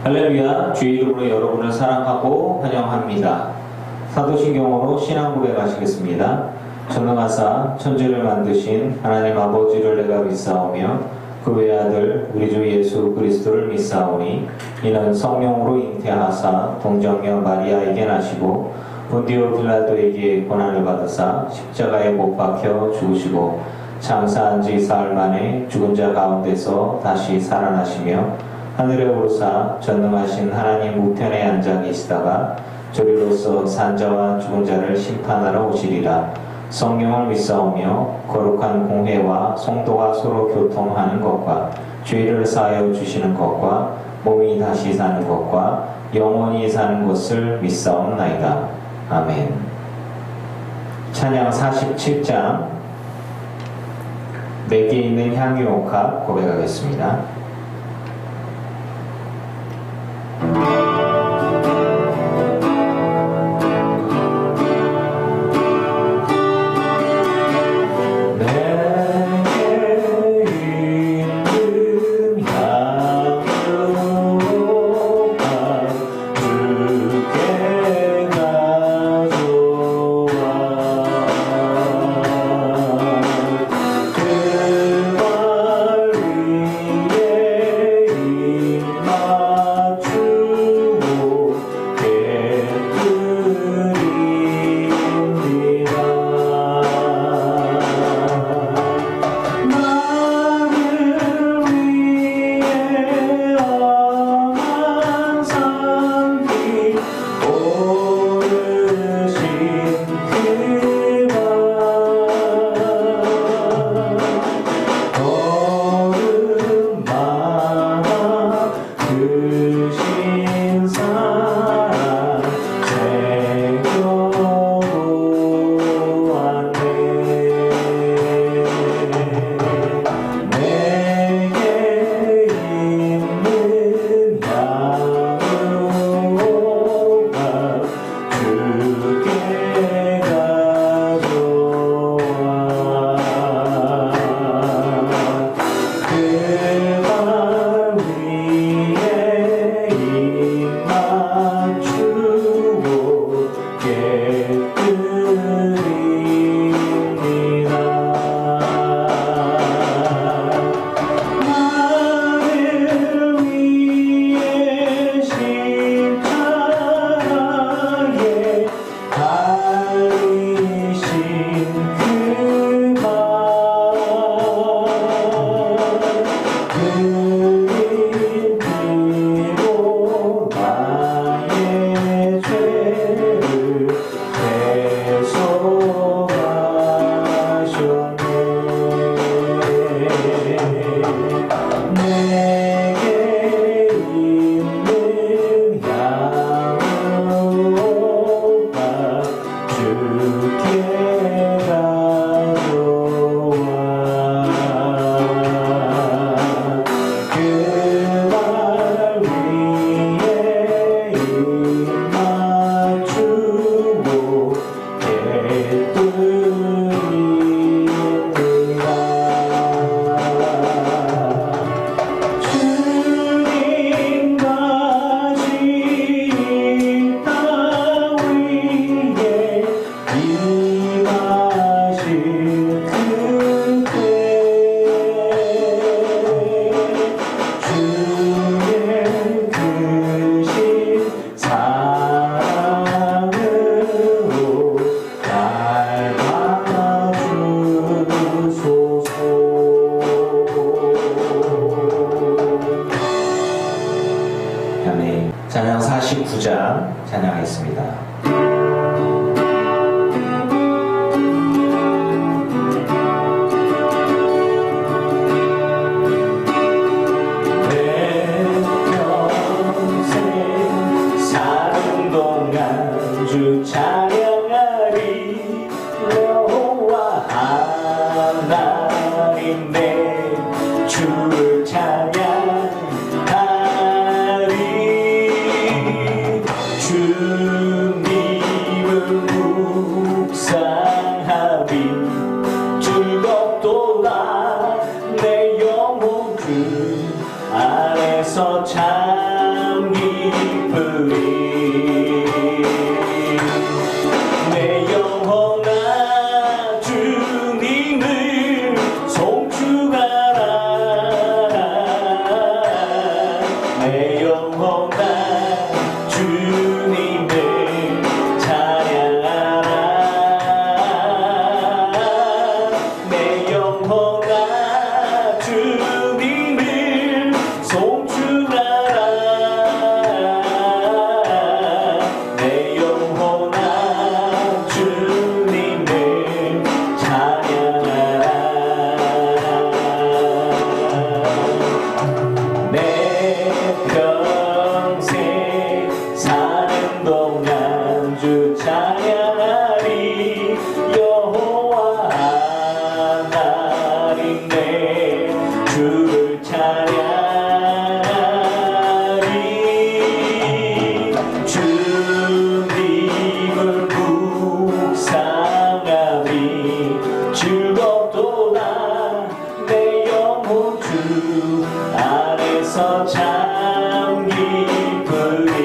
할렐루야, 주의 이름으로 여러분을 사랑하고 환영합니다. 사도신경으로 신앙 고백하시겠습니다. 전능하사 천지를 만드신 하나님 아버지를 내가 믿사오며 그 외아들 우리 주 예수 그리스도를 믿사오니 이는 성령으로 잉태하사 동정녀 마리아에게 나시고 본디오 빌라도에게 고난을 받으사 십자가에 못 박혀 죽으시고 장사한 지 사흘 만에 죽은 자 가운데서 다시 살아나시며 하늘에 오르사 전능하신 하나님 우편에 앉아 계시다가 저리로서 산자와 죽은 자를 심판하러 오시리라. 성령을 믿사오며 거룩한 공회와 성도가 서로 교통하는 것과 죄를 사하여 주시는 것과 몸이 다시 사는 것과 영원히 사는 것을 믿사옵나이다. 아멘. 찬양 47장 내게 있는 향유옥합 고백하겠습니다. 찬양 49장 찬양하겠습니다. 주 찬양하리 여호와 하나님 내 주를 찬양하리 주님 내 영혼아 주님을 찬양하라 내 영혼아 주님을 송축하라 내 영혼아 주님을 찬양하라 내 평생 사는 동안 주 찬양하리 여호와 하나님 내 주를 찬양하리 주님을 묵상하리 즐겁도다 내 영혼 주 안에서 참 기쁘리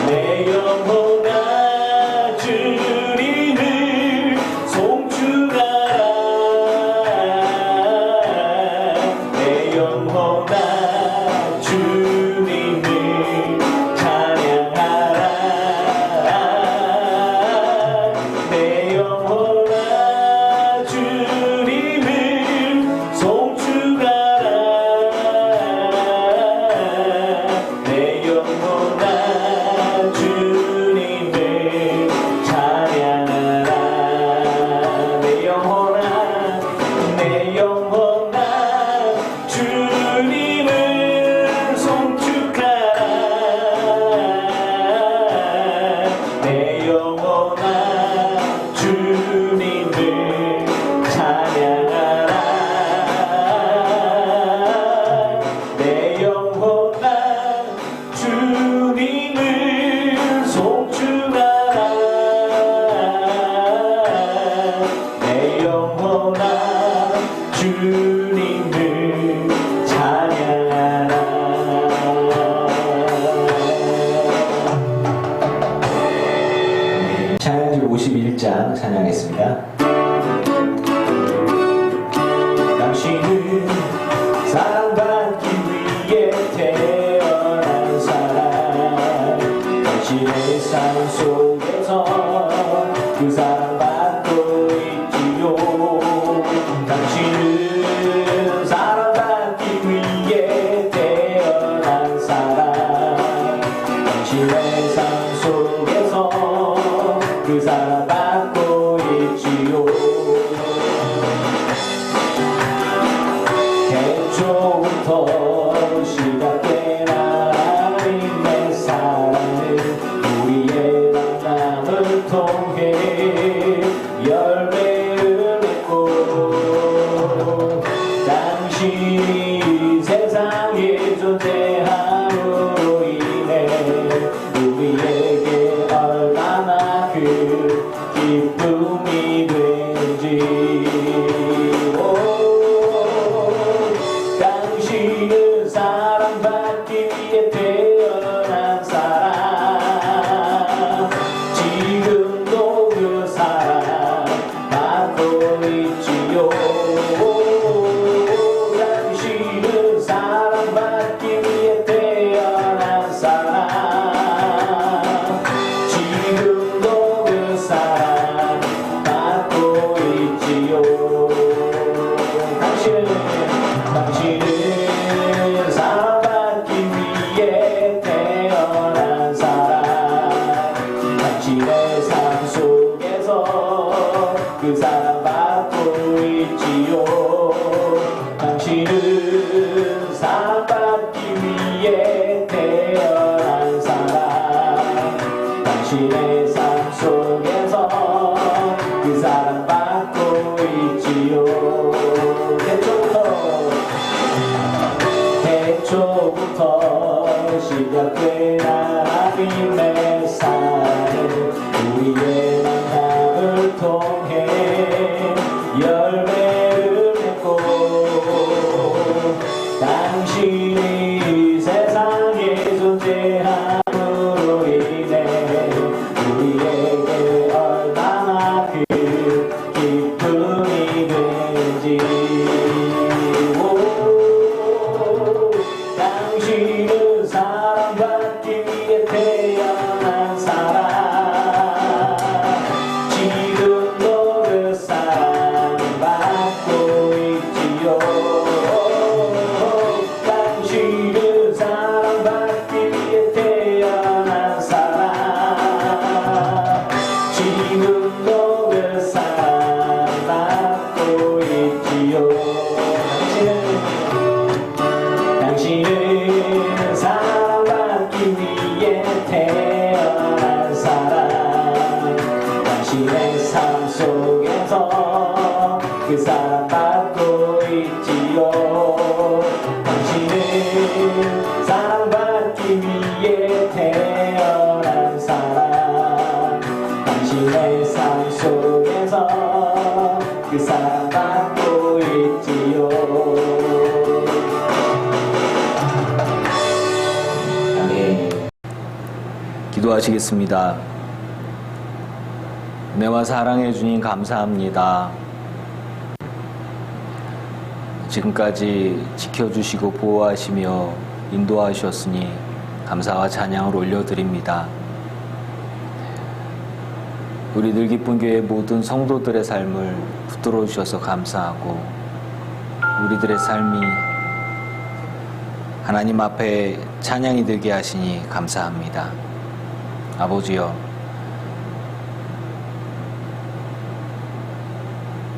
내 영혼아 주님을 송축하라 내 영혼아 주님을 찬양하라 내 영혼아 주님을 송축하라 내 영혼아 주님을 찬양하라 내 영혼아 내 영혼아 주님을 송축하라 내 영혼아 주님을 찬양하라 내 영혼아 주님을 송축하라 내 영혼아 주님을 찬양하라 찬양지 51장 찬양했습니다. 당신은 사랑받기 위해 태어난 사람 당신의 삶 속에서 그 사랑받고 있지요 당신은 사랑받기 위해 태어난 사람 당신의 삶 속에서 그 사랑받고 있지요 태초부터 시작된 하나님의 사랑은 우리의 만남을 통해 열매를 맺고 당신이 세상에 존재함으로 인해 우리에게 얼마나 그 기쁨이 된지 당신은 사랑받기 위해 태어난 사람 지금도 그 사랑 받고 있지요 당신은 사랑받기 위해 태어난 사람 지금도 그 사랑 받고 있지요 당신은 사랑받기 위해 태어난 사람 당신의 삶 속에서 그 사랑받고 있지요 당신은 사랑받기 위해 태어난 사람 당신의 삶 속에서 그 사랑받고 있지요 태초부터 시작된 하나님의 사랑은 우리의 만남을 통해 열매를 맺고 당신이 세상에 존재함으로 인해 우리에게 얼마나 그 기쁨이 된지 그 사랑받고 있지요. 당신은 사랑받기 위해 태어난 사람. 당신의 삶 속에서 그 사랑받고 있지요. 아멘. 기도하시겠습니다. 은혜와 사랑해 주님 감사합니다. 지금까지 지켜주시고 보호하시며 인도하셨으니 감사와 찬양을 올려드립니다. 우리 늘 기쁜 교회 모든 성도들의 삶을 붙들어 주셔서 감사하고 우리들의 삶이 하나님 앞에 찬양이 되게 하시니 감사합니다. 아버지여,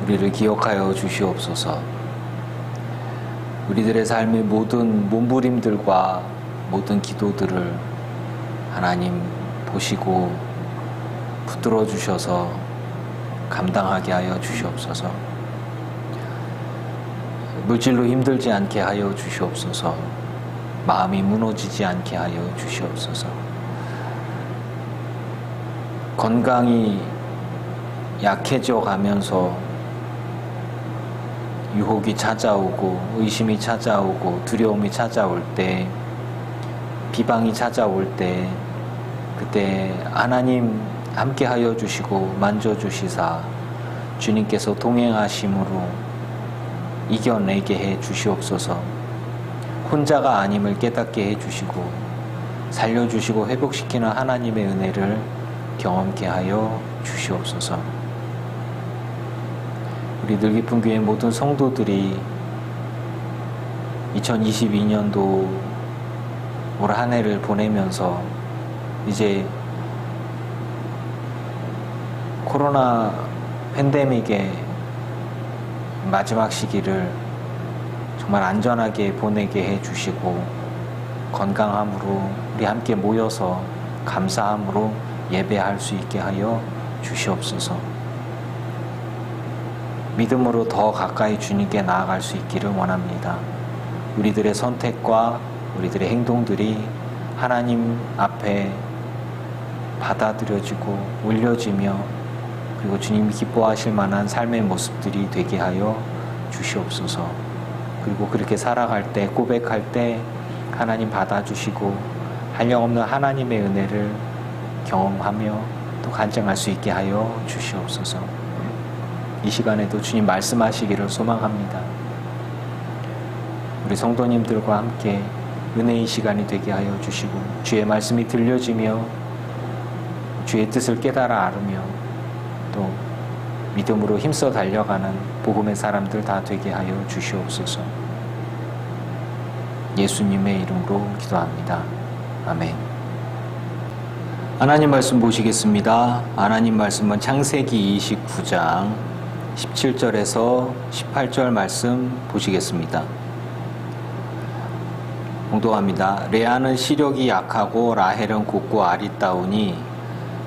우리를 기억하여 주시옵소서. 우리들의 삶의 모든 몸부림들과 모든 기도들을 하나님 보시고 붙들어 주셔서 감당하게 하여 주시옵소서. 물질로 힘들지 않게 하여 주시옵소서. 마음이 무너지지 않게 하여 주시옵소서. 건강이 약해져 가면서 유혹이 찾아오고 의심이 찾아오고 두려움이 찾아올 때, 비방이 찾아올 때, 그때 하나님 함께 하여 주시고 만져주시사 주님께서 동행하심으로 이겨내게 해 주시옵소서. 혼자가 아님을 깨닫게 해 주시고 살려주시고 회복시키는 하나님의 은혜를 경험케 하여 주시옵소서. 우리 늘 기쁜 교회 모든 성도들이 2022년도 올 한 해를 보내면서 이제 코로나 팬데믹의 마지막 시기를 정말 안전하게 보내게 해 주시고 건강함으로 우리 함께 모여서 감사함으로 예배할 수 있게 하여 주시옵소서. 믿음으로 더 가까이 주님께 나아갈 수 있기를 원합니다. 우리들의 선택과 우리들의 행동들이 하나님 앞에 받아들여지고 올려지며 그리고 주님이 기뻐하실 만한 삶의 모습들이 되게 하여 주시옵소서. 그리고 그렇게 살아갈 때, 고백할 때 하나님 받아주시고 한량없는 하나님의 은혜를 경험하며 또 간증할 수 있게 하여 주시옵소서. 이 시간에도 주님 말씀하시기를 소망합니다. 우리 성도님들과 함께 은혜의 시간이 되게 하여 주시고 주의 말씀이 들려지며 주의 뜻을 깨달아 알으며 또 믿음으로 힘써 달려가는 복음의 사람들 다 되게 하여 주시옵소서. 예수님의 이름으로 기도합니다. 아멘. 하나님 말씀 보시겠습니다. 하나님 말씀은 창세기 29장 17절에서 18절 말씀 보시겠습니다. 봉독합니다. 레아는 시력이 약하고 라헬은 곱고 아리따우니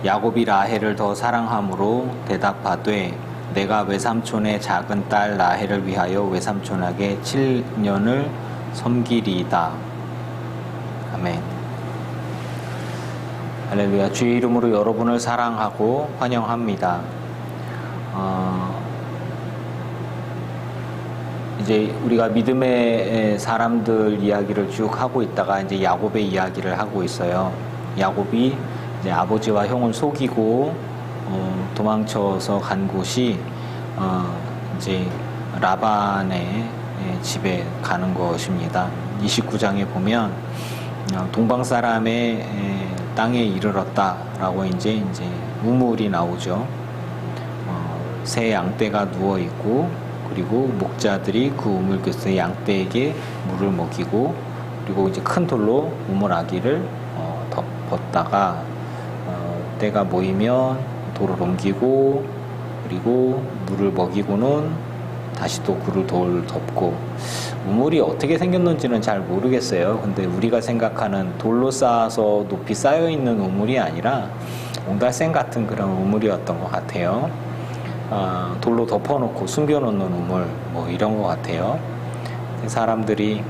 야곱이 라헬을 더 사랑함으로 대답하되 내가 외삼촌의 작은 딸 라헬을 위하여 외삼촌에게 7년을 섬기리이다. 아멘. 할렐루야. 주의 이름으로 여러분을 사랑하고 환영합니다. 이제 우리가 믿음의 사람들 이야기를 쭉 하고 있다가 이제 야곱의 이야기를 하고 있어요. 야곱이 이제 아버지와 형을 속이고 도망쳐서 간 곳이 이제 라반의 집에 가는 것입니다. 29장에 보면 동방 사람의 땅에 이르렀다라고 이제 우물이 나오죠. 새 양떼가 누워 있고 그리고 목자들이 그 우물 끝에 양떼에게 물을 먹이고 그리고 이제 큰 돌로 우물 아기를 덮었다가 때가 모이면 돌을 옮기고 그리고 물을 먹이고는 다시 또 그를 돌 덮고 우물이 어떻게 생겼는지는 잘 모르겠어요. 근데 우리가 생각하는 돌로 쌓아서 높이 쌓여 있는 우물이 아니라 옹달샘 같은 그런 우물이었던 것 같아요. 돌로 덮어놓고 숨겨놓는 우물 뭐 이런 것 같아요. 사람들이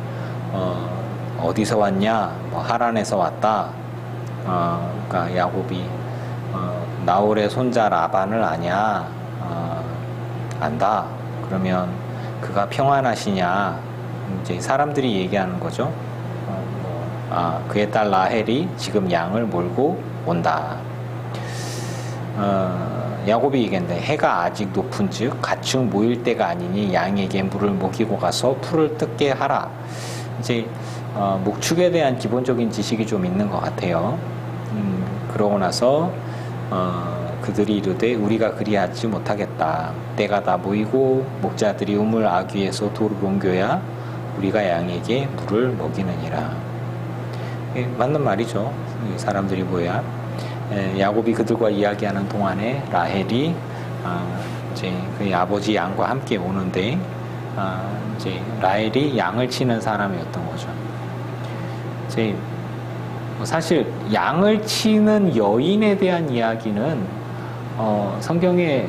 어디서 왔냐? 뭐 하란에서 왔다. 그러니까 야곱이 나홀의 손자 라반을 아냐? 안다. 그러면 그가 평안하시냐? 이제 사람들이 얘기하는 거죠. 그의 딸 라헬이 지금 양을 몰고 온다. 야곱이 얘기했는데 해가 아직 높은즉 가축 모일 때가 아니니 양에게 물을 먹이고 가서 풀을 뜯게 하라. 이제 목축에 대한 기본적인 지식이 좀 있는 것 같아요. 그러고 나서 그들이 이르되 우리가 그리하지 못하겠다. 때가 다 모이고 목자들이 우물 아귀에서 돌을 옮겨야 우리가 양에게 물을 먹이느니라. 맞는 말이죠. 사람들이 모여야. 야곱이 그들과 이야기하는 동안에 라헬이 이제 그의 아버지 양과 함께 오는데 이제 라헬이 양을 치는 사람이었던 거죠. 이제 사실 양을 치는 여인에 대한 이야기는 성경에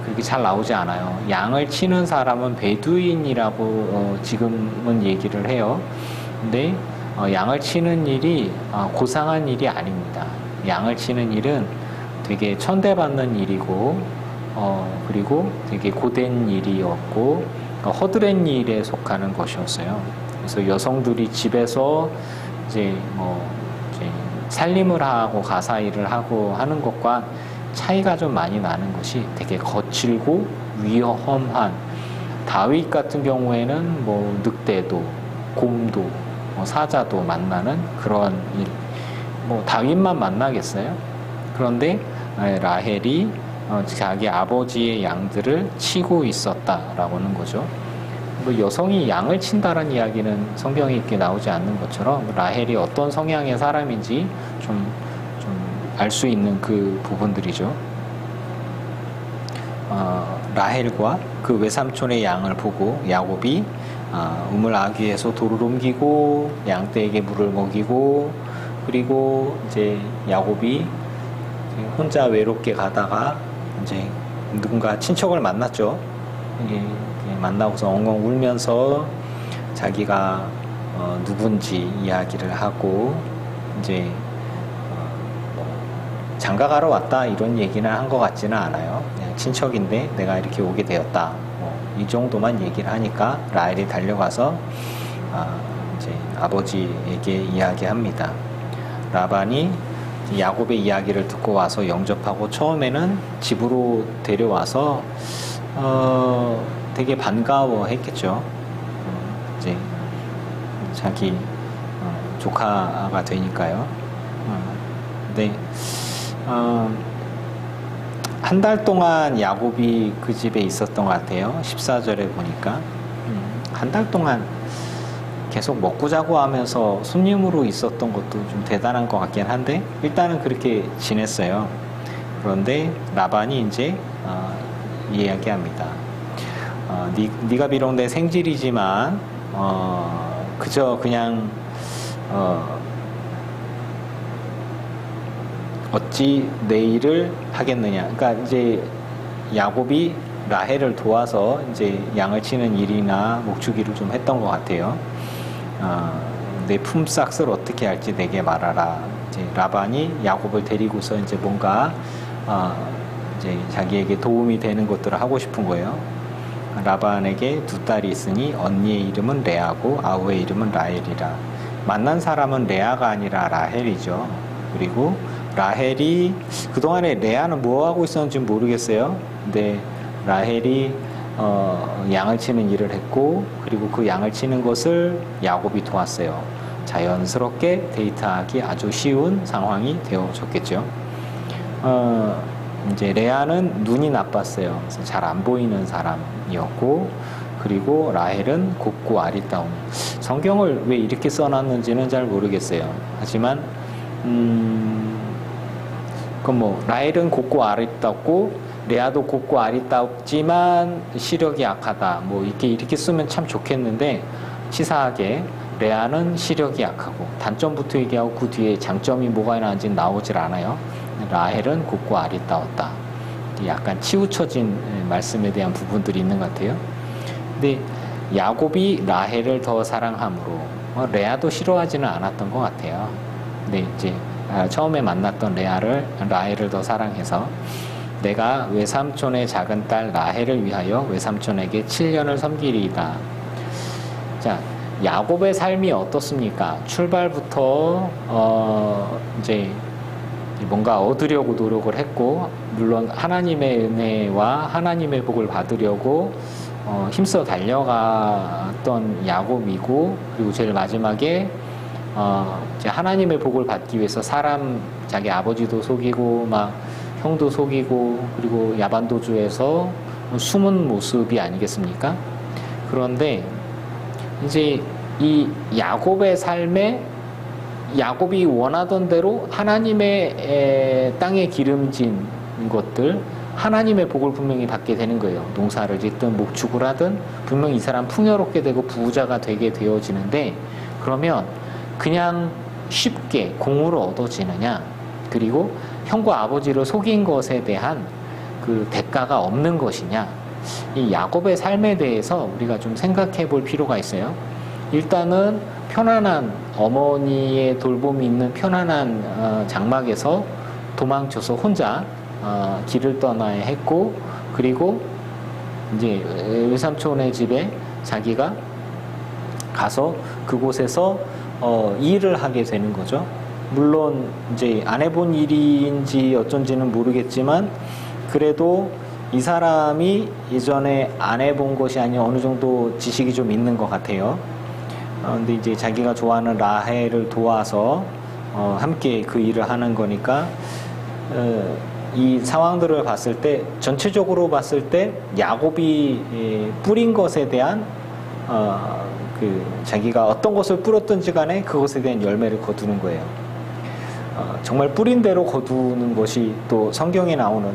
그렇게 잘 나오지 않아요. 양을 치는 사람은 베두인이라고 지금은 얘기를 해요. 근데 양을 치는 일이 고상한 일이 아닙니다. 양을 치는 일은 되게 천대받는 일이고 그리고 되게 고된 일이었고 허드렛 일에 속하는 것이었어요. 그래서 여성들이 집에서 이제 살림을 하고 가사 일을 하고 하는 것과 차이가 좀 많이 나는 것이 되게 거칠고 위험한, 다윗 같은 경우에는 뭐 늑대도 곰도 사자도 만나는 그런 일. 뭐 다윗만 만나겠어요? 그런데 라헬이 자기 아버지의 양들을 치고 있었다라고 하는 거죠. 뭐 여성이 양을 친다는 이야기는 성경에 있게 나오지 않는 것처럼 라헬이 어떤 성향의 사람인지 좀 알 수 있는 그 부분들이죠. 라헬과 그 외삼촌의 양을 보고 야곱이 우물 아귀에서 돌을 옮기고 양떼에게 물을 먹이고, 그리고 이제 야곱이 혼자 외롭게 가다가 이제 누군가 친척을 만났죠. 만나고서 엉엉 울면서 자기가 누군지 이야기를 하고 이제 장가가러 왔다 이런 얘기는 한 것 같지는 않아요. 그냥 친척인데 내가 이렇게 오게 되었다. 이 정도만 얘기를 하니까 라헬이 달려가서 이제 아버지에게 이야기합니다. 라반이 야곱의 이야기를 듣고 와서 영접하고 처음에는 집으로 데려와서 되게 반가워했겠죠. 이제 자기 조카가 되니까요. 근데 한 달 동안 야곱이 그 집에 있었던 것 같아요. 14절에 보니까 한 달 동안 계속 먹고 자고 하면서 손님으로 있었던 것도 좀 대단한 것 같긴 한데 일단은 그렇게 지냈어요. 그런데 라반이 이제 이야기합니다. 네가 비록 내 생질이지만 그저 그냥 어찌 내 일을 하겠느냐. 그러니까 이제 야곱이 라헬을 도와서 이제 양을 치는 일이나 목축일을 좀 했던 것 같아요. 내 품삯을 어떻게 할지 내게 말하라. 이제 라반이 야곱을 데리고서 이제 뭔가 이제 자기에게 도움이 되는 것들을 하고 싶은 거예요. 라반에게 두 딸이 있으니 언니의 이름은 레아고 아우의 이름은 라헬이라. 만난 사람은 레아가 아니라 라헬이죠. 그리고 라헬이 그동안에 레아는 뭐 하고 있었는지 모르겠어요. 근데 라헬이 양을 치는 일을 했고, 그리고 그 양을 치는 것을 야곱이 도왔어요. 자연스럽게 데이트하기 아주 쉬운 상황이 되어졌겠죠. 이제 레아는 눈이 나빴어요. 그래서 잘 안 보이는 사람이었고, 그리고 라헬은 곱고 아리따움. 성경을 왜 이렇게 써놨는지는 잘 모르겠어요. 하지만 그럼 뭐 라헬은 곱고 아리따웠고 레아도 곱고 아리따웠지만 시력이 약하다. 뭐 이렇게 쓰면 참 좋겠는데 치사하게 레아는 시력이 약하고 단점부터 얘기하고 그 뒤에 장점이 뭐가 있는지 나오질 않아요. 라헬은 곱고 아리따웠다. 약간 치우쳐진 말씀에 대한 부분들이 있는 것 같아요. 근데 야곱이 라헬을 더 사랑함으로 레아도 싫어하지는 않았던 것 같아요. 근데 이제 처음에 만났던 라헬을 더 사랑해서 내가 외삼촌의 작은 딸 라헬을 위하여 외삼촌에게 7년을 섬기리이다. 자, 야곱의 삶이 어떻습니까? 출발부터 이제 뭔가 얻으려고 노력을 했고, 물론 하나님의 은혜와 하나님의 복을 받으려고 힘써 달려갔던 야곱이고, 그리고 제일 마지막에 이제 하나님의 복을 받기 위해서 자기 아버지도 속이고 막 형도 속이고 그리고 야반도주에서 숨은 모습이 아니겠습니까? 그런데 이제 이 야곱의 삶에 야곱이 원하던 대로 하나님의 땅에 기름진 것들, 하나님의 복을 분명히 받게 되는 거예요. 농사를 짓든 목축을 하든 분명히 이 사람 풍요롭게 되고 부자가 되게 되어지는데, 그러면 그냥 쉽게 공으로 얻어지느냐, 그리고 형과 아버지를 속인 것에 대한 그 대가가 없는 것이냐, 이 야곱의 삶에 대해서 우리가 좀 생각해 볼 필요가 있어요. 일단은 편안한 어머니의 돌봄이 있는 편안한 장막에서 도망쳐서 혼자 길을 떠나야 했고, 그리고 이제 외삼촌의 집에 자기가 가서 그곳에서 일을 하게 되는 거죠. 물론 이제 안 해본 일인지 어쩐지는 모르겠지만, 그래도 이 사람이 예전에 안 해본 것이 아니라 어느 정도 지식이 좀 있는 것 같아요. 근데 이제 자기가 좋아하는 라헬을 도와서 함께 그 일을 하는 거니까, 이 상황들을 봤을 때, 전체적으로 봤을 때 야곱이 뿌린 것에 대한 자기가 어떤 것을 뿌렸든지 간에 그것에 대한 열매를 거두는 거예요. 정말 뿌린 대로 거두는 것이 또 성경에 나오는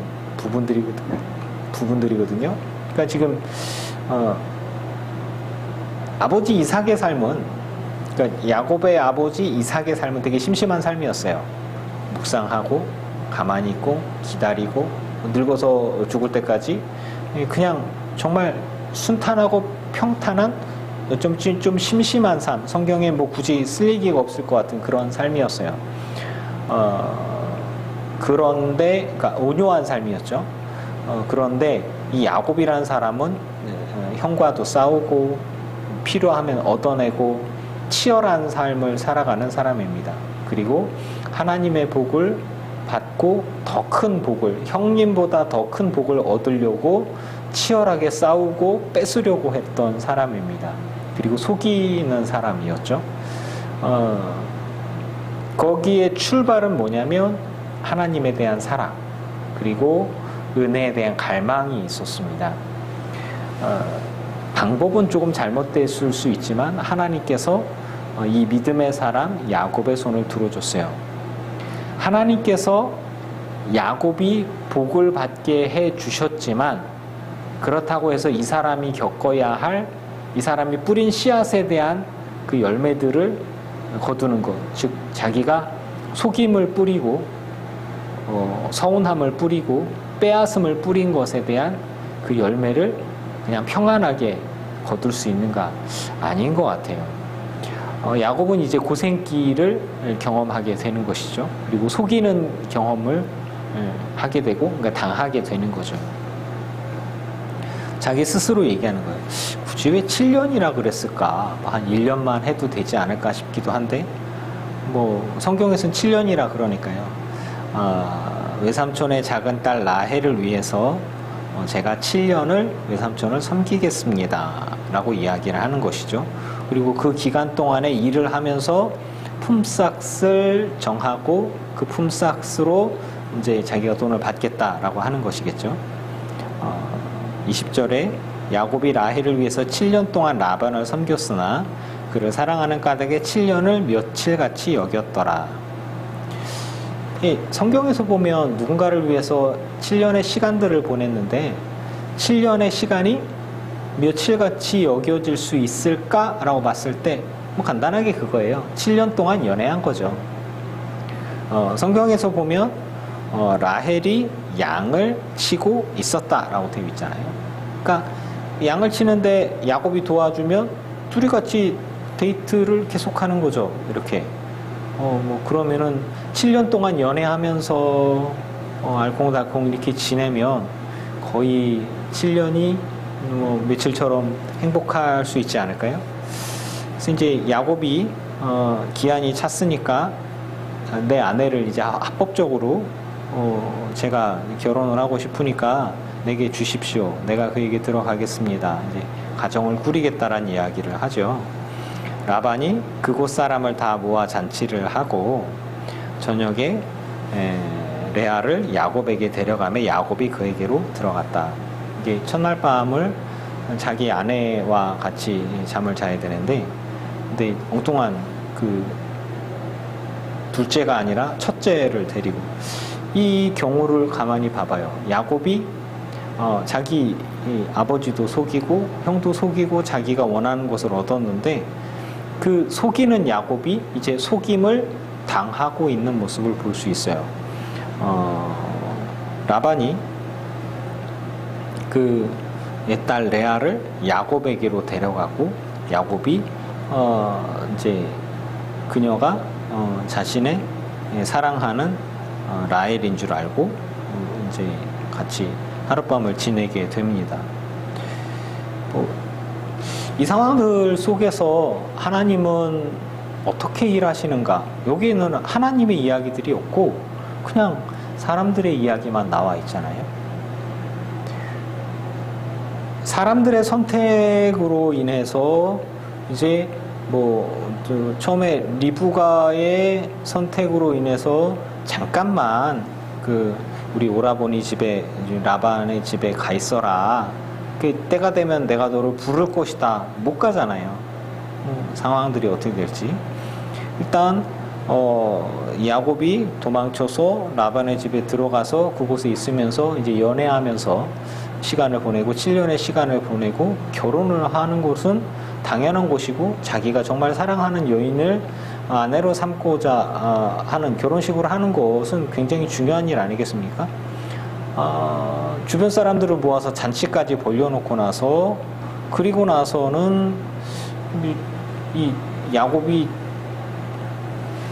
부분들이거든요. 그러니까 지금 아버지 이삭의 삶은, 그러니까 야곱의 아버지 이삭의 삶은 되게 심심한 삶이었어요. 묵상하고 가만히 있고 기다리고 늙어서 죽을 때까지 그냥 정말 순탄하고 평탄한 좀 심심한 삶, 성경에 뭐 굳이 쓸 얘기가 없을 것 같은 그런 삶이었어요. 그런데 그러니까 온유한 삶이었죠. 그런데 이 야곱이라는 사람은 형과도 싸우고 필요하면 얻어내고 치열한 삶을 살아가는 사람입니다. 그리고 하나님의 복을 받고 더 큰 복을, 형님보다 더 큰 복을 얻으려고 치열하게 싸우고 뺏으려고 했던 사람입니다. 그리고 속이는 사람이었죠. 거기에 출발은 뭐냐면 하나님에 대한 사랑, 그리고 은혜에 대한 갈망이 있었습니다. 방법은 조금 잘못됐을 수 있지만 하나님께서 이 믿음의 사람 야곱의 손을 들어줬어요. 하나님께서 야곱이 복을 받게 해 주셨지만, 그렇다고 해서 이 사람이 겪어야 할, 이 사람이 뿌린 씨앗에 대한 그 열매들을 거두는 것, 즉 자기가 속임을 뿌리고 서운함을 뿌리고 빼앗음을 뿌린 것에 대한 그 열매를 그냥 평안하게 거둘 수 있는가? 아닌 것 같아요. 야곱은 이제 고생길을 경험하게 되는 것이죠. 그리고 속이는 경험을 하게 되고, 그러니까 당하게 되는 거죠. 자기 스스로 얘기하는 거예요. 굳이 왜 7년이라 그랬을까? 한 1년만 해도 되지 않을까 싶기도 한데, 뭐 성경에서는 7년이라 그러니까요. 외삼촌의 작은 딸 라헬을 위해서 제가 7년을 외삼촌을 섬기겠습니다 라고 이야기를 하는 것이죠. 그리고 그 기간 동안에 일을 하면서 품삯을 정하고 그 품삯으로 이제 자기가 돈을 받겠다라고 하는 것이겠죠. 20절에 야곱이 라헬을 위해서 7년 동안 라반을 섬겼으나 그를 사랑하는 까닭에 7년을 며칠같이 여겼더라. 성경에서 보면 누군가를 위해서 7년의 시간들을 보냈는데 7년의 시간이 며칠같이 여겨질 수 있을까라고 봤을 때 뭐 간단하게 그거예요. 7년 동안 연애한 거죠. 성경에서 보면 라헬이 양을 치고 있었다라고 되어 있잖아요. 그러니까 양을 치는데 야곱이 도와주면 둘이 같이 데이트를 계속하는 거죠. 이렇게. 뭐 그러면은 7년 동안 연애하면서 알콩달콩 이렇게 지내면 거의 7년이 뭐 며칠처럼 행복할 수 있지 않을까요? 그래서 이제 야곱이 기한이 찼으니까 내 아내를 이제 합법적으로 제가 결혼을 하고 싶으니까 내게 주십시오. 내가 그에게 들어가겠습니다. 이제 가정을 꾸리겠다라는 이야기를 하죠. 라반이 그곳 사람을 다 모아 잔치를 하고 저녁에 레아를 야곱에게 데려가며 야곱이 그에게로 들어갔다. 이게 첫날 밤을 자기 아내와 같이 잠을 자야 되는데, 근데 엉뚱한 그 둘째가 아니라 첫째를 데리고, 이 경우를 가만히 봐봐요. 야곱이 자기 아버지도 속이고 형도 속이고 자기가 원하는 것을 얻었는데, 그 속이는 야곱이 이제 속임을 당하고 있는 모습을 볼 수 있어요. 라반이 그 옛딸 레아를 야곱에게로 데려가고, 야곱이 이제 그녀가 자신의 사랑하는 라헬인 줄 알고 이제 같이 하룻밤을 지내게 됩니다. 이 상황들 속에서 하나님은 어떻게 일하시는가? 여기에는 하나님의 이야기들이 없고 그냥 사람들의 이야기만 나와 있잖아요. 사람들의 선택으로 인해서 이제 처음에 리브가의 선택으로 인해서 잠깐만 그 우리 오라버니 집에, 라반의 집에 가 있어라. 때가 되면 내가 너를 부를 것이다. 못 가잖아요. 상황들이 어떻게 될지. 일단 야곱이 도망쳐서 라반의 집에 들어가서 그곳에 있으면서 이제 연애하면서 시간을 보내고 7년의 시간을 보내고 결혼을 하는 것은 당연한 것이고, 자기가 정말 사랑하는 여인을 아내로 삼고자 하는 결혼식으로 하는 것은 굉장히 중요한 일 아니겠습니까? 주변 사람들을 모아서 잔치까지 벌려놓고 나서, 그리고 나서는 이 야곱이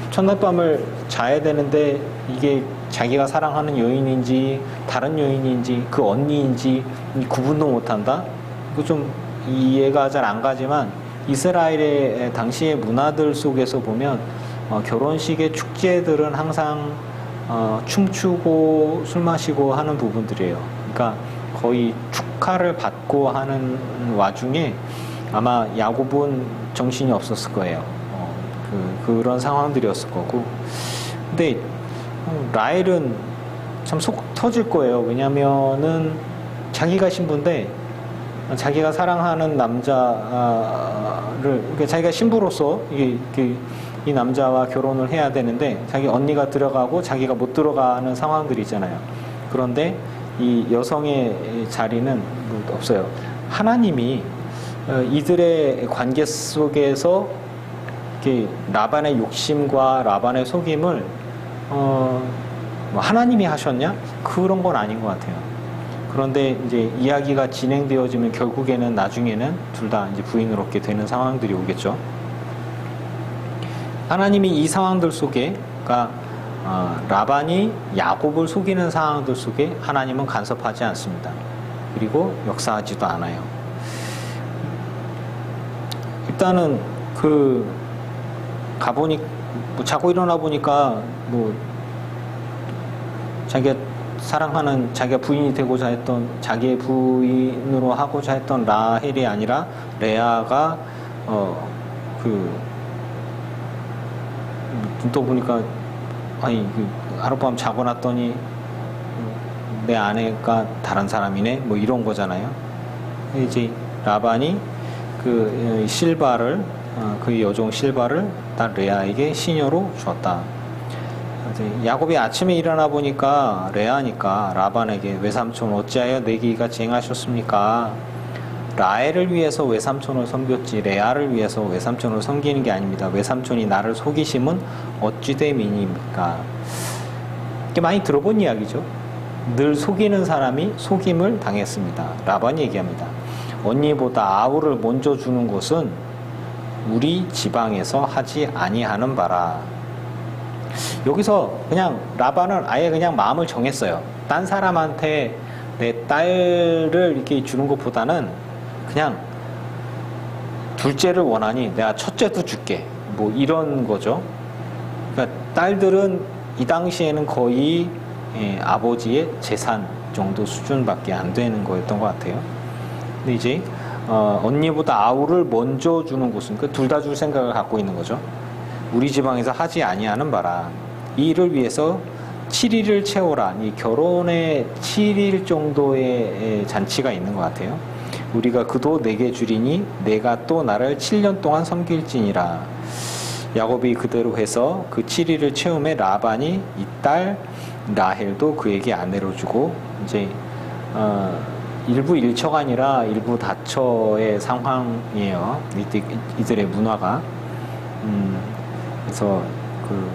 첫날 밤을 자야 되는데 이게 자기가 사랑하는 여인인지 다른 여인인지 그 언니인지 구분도 못한다? 이거 좀 이해가 잘 안 가지만, 이스라엘의 당시의 문화들 속에서 보면 결혼식의 축제들은 항상 춤추고 술 마시고 하는 부분들이에요. 그러니까 거의 축하를 받고 하는 와중에 아마 야곱은 정신이 없었을 거예요. 그런 상황들이었을 거고. 근데 라헬은 참 속 터질 거예요. 왜냐면은 자기가 신부인데 자기가 사랑하는 남자를, 그러니까 자기가 신부로서 이 남자와 결혼을 해야 되는데 자기 언니가 들어가고 자기가 못 들어가는 상황들이 있잖아요. 그런데 이 여성의 자리는 없어요. 하나님이 이들의 관계 속에서 라반의 욕심과 라반의 속임을 하나님이 하셨냐? 그런 건 아닌 것 같아요. 그런데 이제 이야기가 진행되어지면 결국에는 나중에는 둘 다 이제 부인을 얻게 되는 상황들이 오겠죠. 하나님이 이 상황들 속에, 그러니까 라반이 야곱을 속이는 상황들 속에 하나님은 간섭하지 않습니다. 그리고 역사하지도 않아요. 일단은 가보니 자고 일어나 보니까 자기가 사랑하는, 자기가 부인이 되고자 했던, 자기의 부인으로 하고자 했던 라헬이 아니라 레아가 눈 떠 보니까 하룻밤 자고 났더니 내 아내가 다른 사람이네, 이런 거잖아요. 이제 라반이 그 실바를, 그 여종 실바를 딸 레아에게 시녀로 주었다. 야곱이 아침에 일어나 보니까 레아니까 라반에게, 외삼촌 어찌하여 내게 이같이 행하셨습니까? 라헬을 위해서 외삼촌을 섬겼지 레아를 위해서 외삼촌을 섬기는 게 아닙니다. 외삼촌이 나를 속이심은 어찌 됨이니까. 이게 많이 들어본 이야기죠. 늘 속이는 사람이 속임을 당했습니다. 라반이 얘기합니다. 언니보다 아우를 먼저 주는 것은 우리 지방에서 하지 아니하는 바라. 여기서 그냥 라반은 아예 그냥 마음을 정했어요. 딴 사람한테 내 딸을 이렇게 주는 것보다는 그냥 둘째를 원하니 내가 첫째도 줄게. 뭐 이런 거죠. 그러니까 딸들은 이 당시에는 거의 아버지의 재산 정도 수준밖에 안 되는 거였던 것 같아요. 근데 이제 언니보다 아우를 먼저 주는 곳은 그 둘 다 줄 생각을 갖고 있는 거죠. 우리 지방에서 하지 아니하는 바라. 이 일을 위해서 7일을 채워라. 이 결혼에 7일 정도의 잔치가 있는 것 같아요. 우리가 그도 내게 주리니 내가 또 나를 7년 동안 섬길지니라. 야곱이 그대로 해서 그 7일을 채움에 라반이 이 딸 라헬도 그에게 아내로 주고, 이제 일부 일처가 아니라 일부 다처의 상황이에요. 이들의 문화가. 그래서 그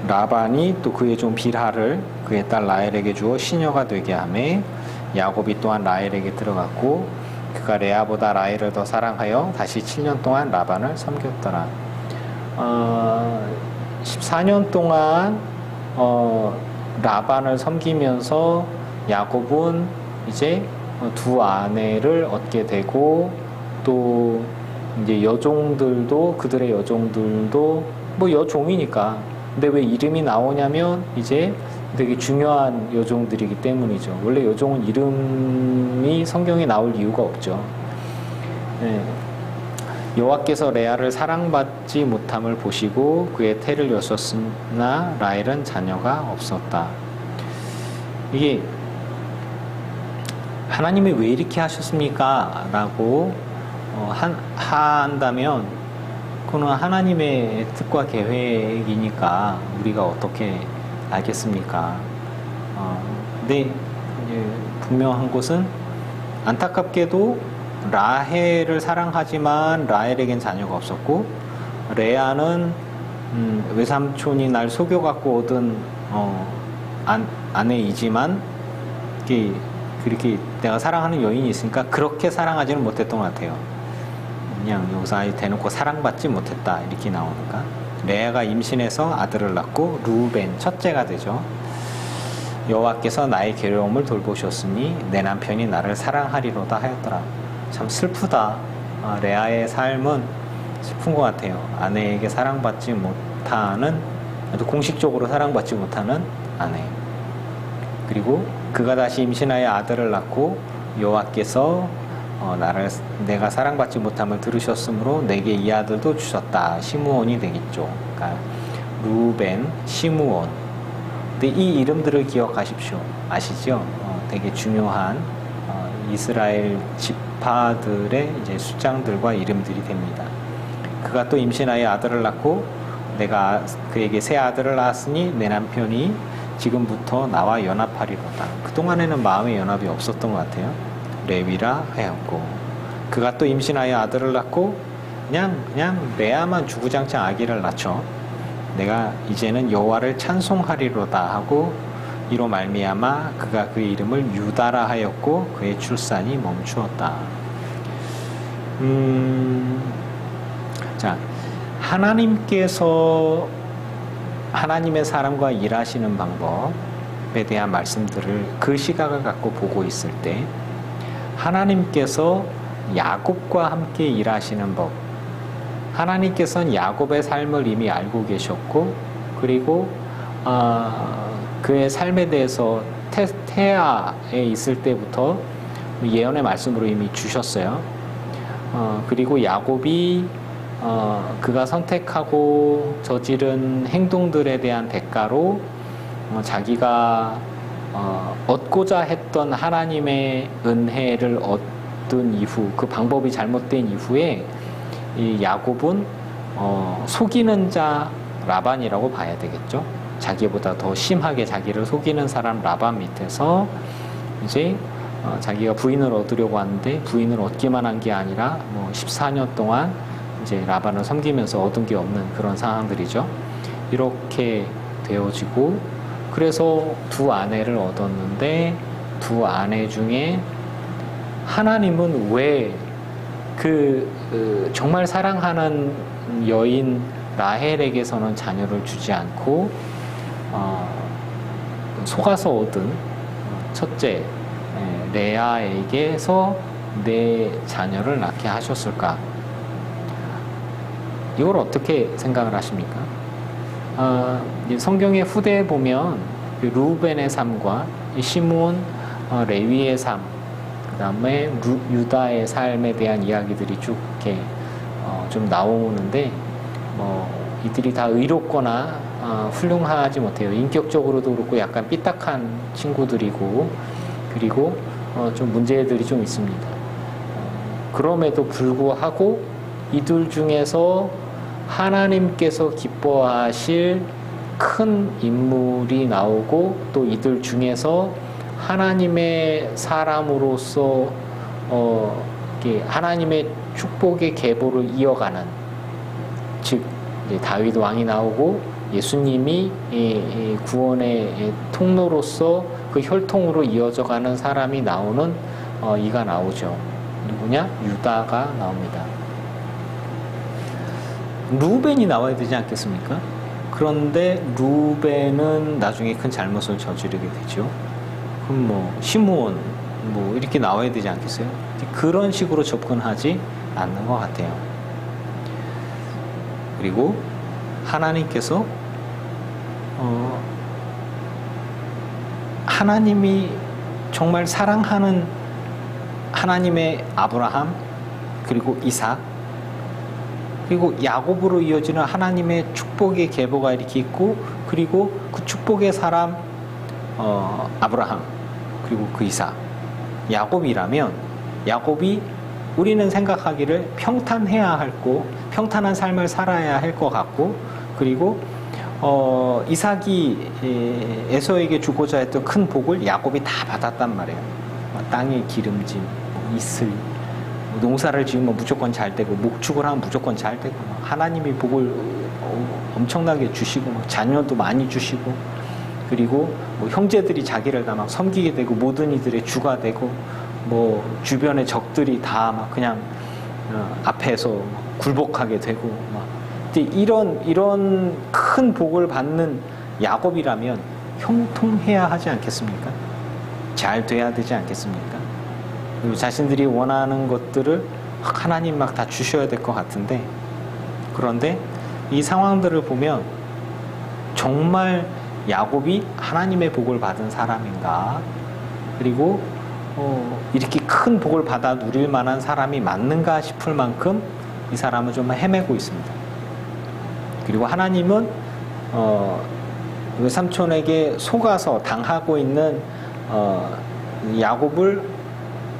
라반이 또 그의 종 빌하를 그의 딸 라헬에게 주어 시녀가 되게 하매 야곱이 또한 라헬에게 들어갔고 그가 레아보다 라헬을 더 사랑하여 다시 7년 동안 라반을 섬겼더라. 14년 동안 라반을 섬기면서 야곱은 이제 두 아내를 얻게 되고, 또 이제 여종들도, 그들의 여종들도 뭐 여종이니까. 근데 왜 이름이 나오냐면 이제 되게 중요한 여종들이기 때문이죠. 원래 여종은 이름이 성경에 나올 이유가 없죠. 네. 여호와께서 레아를 사랑받지 못함을 보시고 그의 태를 여셨으나 라헬은 자녀가 없었다. 이게 하나님이 왜 이렇게 하셨습니까? 라고 한다면 그거는 하나님의 뜻과 계획이니까 우리가 어떻게 알겠습니까? 근데 분명한 것은 안타깝게도 라헬을 사랑하지만 라헬에겐 자녀가 없었고, 레아는 외삼촌이 날 속여갖고 얻은 아내이지만 그렇게 내가 사랑하는 여인이 있으니까 그렇게 사랑하지는 못했던 것 같아요. 그냥 여기서 아예 대놓고 사랑받지 못했다 이렇게 나오니까. 레아가 임신해서 아들을 낳고 루벤 첫째가 되죠. 여호와께서 나의 괴로움을 돌보셨으니 내 남편이 나를 사랑하리로다 하였더라. 참 슬프다. 레아의 삶은 슬픈 것 같아요. 아내에게 사랑받지 못하는, 공식적으로 사랑받지 못하는 아내. 그리고 그가 다시 임신하여 아들을 낳고 여호와께서 내가 사랑받지 못함을 들으셨으므로 내게 이 아들도 주셨다. 시므온이 되겠죠. 그러니까 루벤, 시므온. 근데 이 이름들을 기억하십시오. 아시죠? 되게 중요한 이스라엘 지파들의 이제 숫장들과 이름들이 됩니다. 그가 또 임신하여 아들을 낳고 내가 그에게 새 아들을 낳았으니 내 남편이 지금부터 나와 연합하리로다. 그동안에는 마음의 연합이 없었던 것 같아요. 레위라 하였고, 그가 또 임신하여 아들을 낳고 그냥 레아만 주구장창 아기를 낳죠. 내가 이제는 여호와를 찬송하리로다 하고 이로 말미암아 그가 그의 이름을 유다라 하였고 그의 출산이 멈추었다. 자, 하나님께서 하나님의 사람과 일하시는 방법에 대한 말씀들을 그 시각을 갖고 보고 있을 때 하나님께서 야곱과 함께 일하시는 법, 하나님께서는 야곱의 삶을 이미 알고 계셨고, 그리고 그의 삶에 대해서 태아에 있을 때부터 예언의 말씀으로 이미 주셨어요. 그리고 야곱이 그가 선택하고 저지른 행동들에 대한 대가로 자기가 얻고자 했던 하나님의 은혜를 얻은 이후, 그 방법이 잘못된 이후에 이 야곱은 속이는 자 라반이라고 봐야 되겠죠. 자기보다 더 심하게 자기를 속이는 사람 라반 밑에서 이제 자기가 부인을 얻으려고 하는데 부인을 얻기만 한 게 아니라 14년 동안 이제 라반을 섬기면서 얻은 게 없는 그런 상황들이죠. 이렇게 되어지고, 그래서 두 아내를 얻었는데 두 아내 중에 하나님은 왜 정말 사랑하는 여인 라헬에게서는 자녀를 주지 않고 속아서 얻은 첫째 레아에게서 내 자녀를 낳게 하셨을까? 이걸 어떻게 생각을 하십니까? 성경의 후대에 보면 루벤의 삶과 시므온, 레위의 삶, 그 다음에 유다의 삶에 대한 이야기들이 쭉 이렇게 좀 나오는데 이들이 다 의롭거나 훌륭하지 못해요. 인격적으로도 그렇고 약간 삐딱한 친구들이고 그리고 좀 문제들이 좀 있습니다. 그럼에도 불구하고 이들 중에서 하나님께서 기뻐하실 큰 인물이 나오고 또 이들 중에서 하나님의 사람으로서 하나님의 축복의 계보를 이어가는, 즉 다윗 왕이 나오고 예수님이 구원의 통로로서 그 혈통으로 이어져가는 사람이 나오는 이가 나오죠. 누구냐? 유다가 나옵니다. 루벤이 나와야 되지 않겠습니까? 그런데 루벤은 나중에 큰 잘못을 저지르게 되죠. 그럼 시므온 이렇게 나와야 되지 않겠어요? 그런 식으로 접근하지 않는 것 같아요. 그리고 하나님께서 하나님이 정말 사랑하는 하나님의 아브라함, 그리고 이삭, 그리고 야곱으로 이어지는 하나님의 축복의 계보가 이렇게 있고, 그리고 그 축복의 사람 아브라함, 그리고 그 이삭, 야곱이라면 야곱이 우리는 생각하기를 평탄해야 할고 평탄한 삶을 살아야 할 것 같고, 그리고 이삭이 에서에게 주고자 했던 큰 복을 야곱이 다 받았단 말이에요. 땅의 기름짐, 이슬, 농사를 지으면 무조건 잘 되고, 목축을 하면 무조건 잘 되고, 하나님이 복을 엄청나게 주시고, 자녀도 많이 주시고, 그리고 형제들이 자기를 다 막 섬기게 되고, 모든 이들의 주가 되고, 주변의 적들이 다 막 그냥 앞에서 굴복하게 되고, 이런 큰 복을 받는 야곱이라면 형통해야 하지 않겠습니까? 잘 돼야 되지 않겠습니까? 그리고 자신들이 원하는 것들을 하나님 막 다 주셔야 될 것 같은데, 그런데 이 상황들을 보면 정말 야곱이 하나님의 복을 받은 사람인가, 그리고 이렇게 큰 복을 받아 누릴 만한 사람이 맞는가 싶을 만큼 이 사람은 좀 헤매고 있습니다. 그리고 하나님은 외삼촌에게 속아서 당하고 있는 야곱을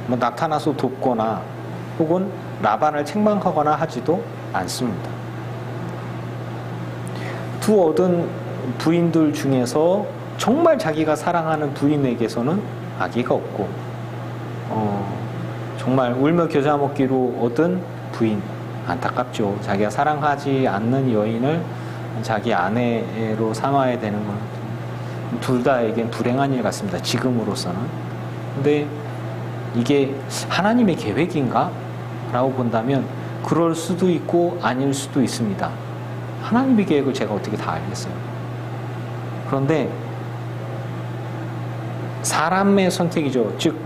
나타나서 돕거나 혹은 라반을 책망하거나 하지도 않습니다. 두 얻은 부인들 중에서 정말 자기가 사랑하는 부인에게서는 아기가 없고, 정말 울며 겨자 먹기로 얻은 부인, 안타깝죠. 자기가 사랑하지 않는 여인을 자기 아내로 삼아야 되는 건 둘 다에겐 불행한 일 같습니다. 지금으로서는. 근데 이게 하나님의 계획인가? 라고 본다면 그럴 수도 있고 아닐 수도 있습니다. 하나님의 계획을 제가 어떻게 다 알겠어요? 그런데 사람의 선택이죠. 즉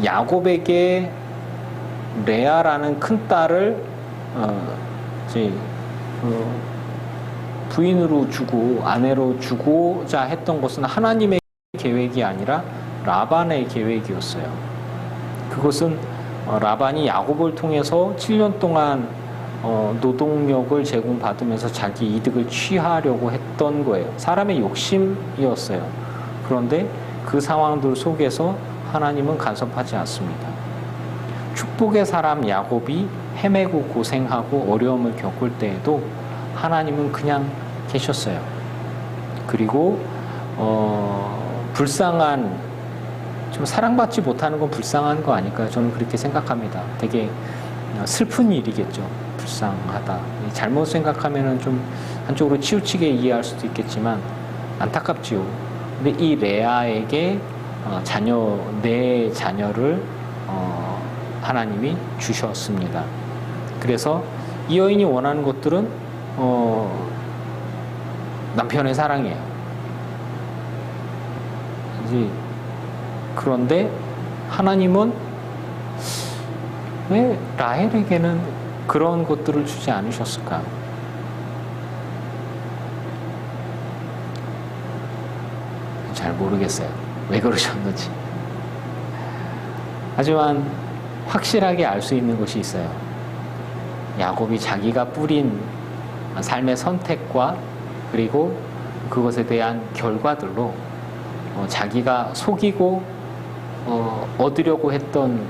야곱에게 레아라는 큰 딸을 부인으로 주고 아내로 주고자 했던 것은 하나님의 계획이 아니라 라반의 계획이었어요. 그것은 라반이 야곱을 통해서 7년 동안 노동력을 제공받으면서 자기 이득을 취하려고 했던 거예요. 사람의 욕심이었어요. 그런데 그 상황들 속에서 하나님은 간섭하지 않습니다. 축복의 사람 야곱이 헤매고 고생하고 어려움을 겪을 때에도 하나님은 그냥 계셨어요. 그리고 불쌍한, 좀 사랑받지 못하는 건 불쌍한 거 아닐까요? 저는 그렇게 생각합니다. 되게 슬픈 일이겠죠. 불쌍하다. 잘못 생각하면은 좀 한쪽으로 치우치게 이해할 수도 있겠지만, 안타깝지요. 근데 이 레아에게 네 자녀를 하나님이 주셨습니다. 그래서 이 여인이 원하는 것들은 남편의 사랑이에요. 이제 그런데 하나님은 왜 라헬에게는 그런 것들을 주지 않으셨을까? 잘 모르겠어요. 왜 그러셨는지. 하지만 확실하게 알 수 있는 것이 있어요. 야곱이 자기가 뿌린 삶의 선택과 그리고 그것에 대한 결과들로 자기가 속이고 얻으려고 했던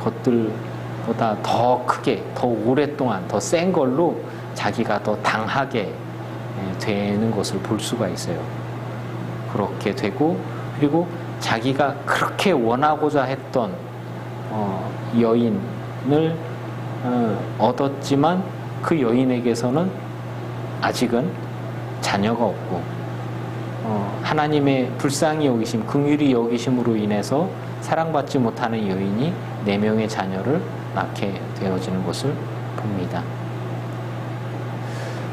것들보다 더 크게, 더 오랫동안, 더 센 걸로 자기가 더 당하게 되는 것을 볼 수가 있어요. 그렇게 되고, 그리고 자기가 그렇게 원하고자 했던 여인을 얻었지만 그 여인에게서는 아직은 자녀가 없고 하나님의 불쌍히 여기심, 긍휼히 여기심으로 인해서 사랑받지 못하는 여인이 4명의 자녀를 낳게 되어지는 것을 봅니다.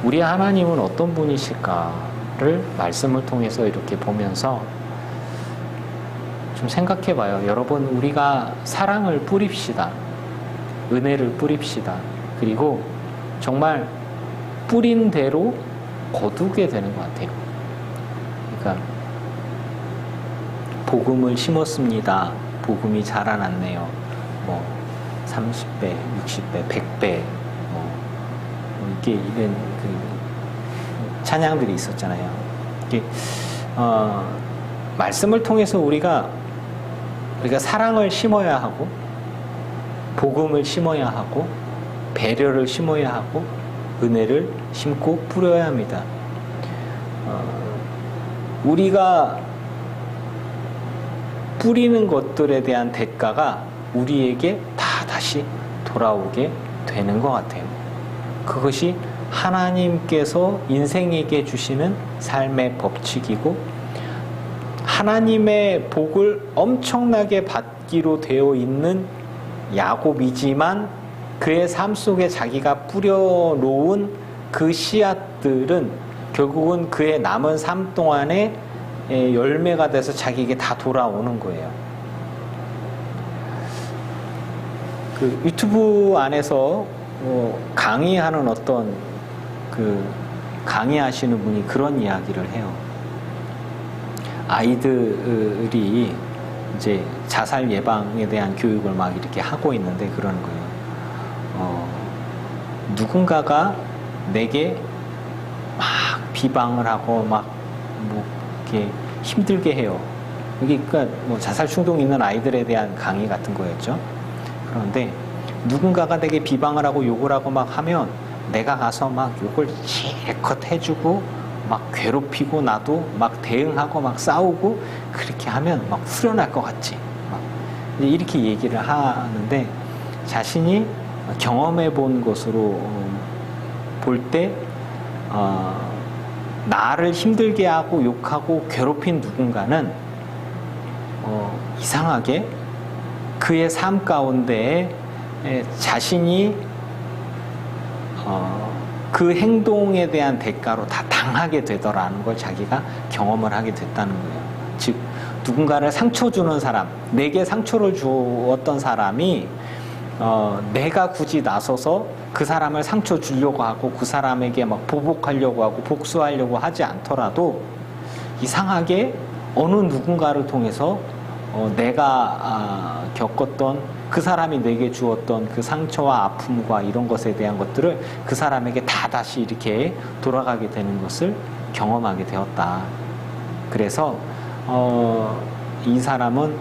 우리 하나님은 어떤 분이실까를 말씀을 통해서 이렇게 보면서 좀 생각해 봐요. 여러분, 우리가 사랑을 뿌립시다. 은혜를 뿌립시다. 그리고 정말 뿌린 대로 거두게 되는 것 같아요. 그러니까 복음을 심었습니다. 복음이 자라났네요. 뭐 30배, 60배, 100배 이게 이런 그 찬양들이 있었잖아요. 이게 말씀을 통해서 우리가 사랑을 심어야 하고 복음을 심어야 하고 배려를 심어야 하고 은혜를 심고 뿌려야 합니다. 우리가 뿌리는 것들에 대한 대가가 우리에게 다 다시 돌아오게 되는 것 같아요. 그것이 하나님께서 인생에게 주시는 삶의 법칙이고 하나님의 복을 엄청나게 받기로 되어 있는 야곱이지만 그의 삶 속에 자기가 뿌려놓은 그 씨앗들은 결국은 그의 남은 삶 동안에 열매가 돼서 자기에게 다 돌아오는 거예요. 그 유튜브 안에서 강의하는 어떤 그 강의하시는 분이 그런 이야기를 해요. 아이들이 이제 자살 예방에 대한 교육을 막 이렇게 하고 있는데 그러는 거예요. 누군가가 내게 막 비방을 하고 막 뭐 이렇게 힘들게 해요. 이게 그러니까 뭐 자살 충동이 있는 아이들에 대한 강의 같은 거였죠. 그런데 누군가가 내게 비방을 하고 욕을 하고 막 하면 내가 가서 막 욕을 실컷 해주고 막 괴롭히고 나도 막 대응하고 막 싸우고 그렇게 하면 막 후련할 것 같지. 막 이렇게 얘기를 하는데 자신이 경험해 본 것으로 볼 때 나를 힘들게 하고 욕하고 괴롭힌 누군가는 이상하게 그의 삶 가운데에 자신이 그 행동에 대한 대가로 다 당하게 되더라는 걸 자기가 경험을 하게 됐다는 거예요. 즉 누군가를 상처 주는 사람, 내게 상처를 주었던 사람이 내가 굳이 나서서 그 사람을 상처 주려고 하고 그 사람에게 막 보복하려고 하고 복수하려고 하지 않더라도 이상하게 어느 누군가를 통해서 내가 겪었던 그 사람이 내게 주었던 그 상처와 아픔과 이런 것에 대한 것들을 그 사람에게 다 다시 이렇게 돌아가게 되는 것을 경험하게 되었다. 그래서 이 사람은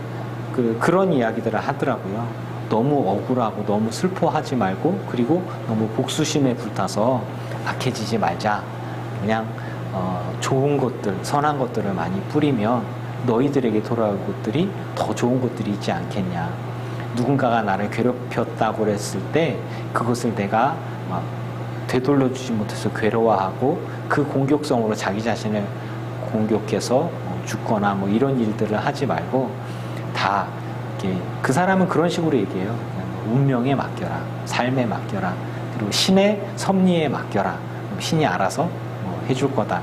그런 이야기들을 하더라고요. 너무 억울하고 너무 슬퍼하지 말고 그리고 너무 복수심에 불타서 악해지지 말자. 그냥 좋은 것들, 선한 것들을 많이 뿌리면 너희들에게 돌아올 것들이 더 좋은 것들이 있지 않겠냐. 누군가가 나를 괴롭혔다고 그랬을 때 그것을 내가 막 되돌려주지 못해서 괴로워하고 그 공격성으로 자기 자신을 공격해서 죽거나 뭐 이런 일들을 하지 말고 다 이렇게 그 사람은 그런 식으로 얘기해요. 운명에 맡겨라, 삶에 맡겨라, 그리고 신의 섭리에 맡겨라. 신이 알아서 해줄 거다.